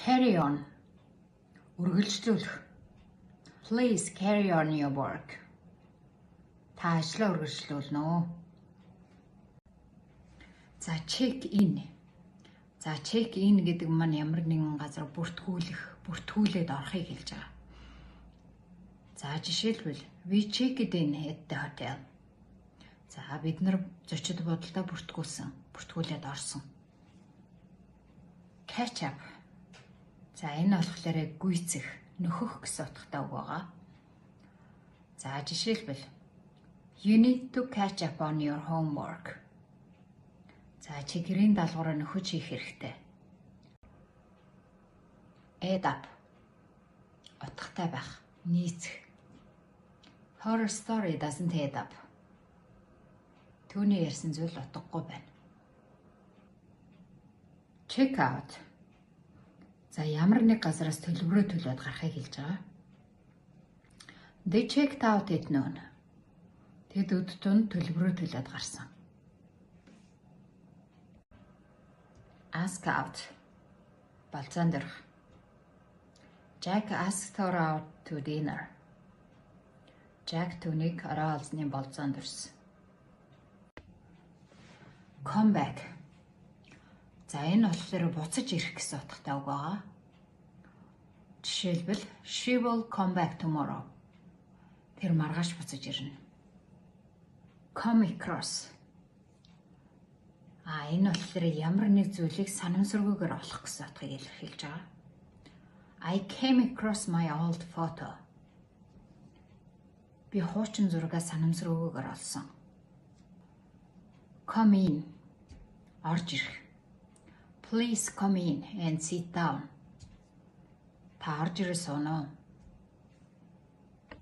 Carry on. Үргэлжлүүлэх. Please carry on your work. Та ажлаа үргэлжлүүлнэ үү? За check in. За check in гэдэг маань ямар нэгэн газар бүртгүүлээд орохыг хэлж байгаа. За жишээлбэл we checked in at the hotel. За бид нар зочид буудалдаа бүртгүүлээд орсон. Catch up. За энэ болохоор гүйцэх, нөхөх гэсэн утгатай үг байгаа. За жишээлбэл you need to catch up on your homework. За чи гэрийн даалгавраа нөхөж хийх хэрэгтэй. Add up. Утгатай байх, нийцэх. Her story doesn't add up. Түүний ярьсан зүйл утгагүй байна. Check out. За ямар нэг газараас төлбөрөө төлөөд гарахыг хэлж байгаа. They checked out at noon. Тэд өдөртөө төлбөрөө төлөөд гарсан. Ask out. Балзаан дөрөх. Jack asked her out to dinner. Jack түүнийг орой олзны болзоон дөрсөн. Come back. За энэ болохоор буцаж ирэх гэсэн утгатай үг байгаа. Жишээлбэл she will come back tomorrow. Тэр маргааш буцаж ирнэ. Come across. Энэ болохоор ямар нэг зүйлийг санамсаргүйгээр олох гэсэн утгыг илэрхийлж байгаа. I came across my old photo. Би хуучин зургаа санамсаргүйгээр олсон. Come in. Орж ирэх. Please come in and sit down. Та орж ирээ сууно.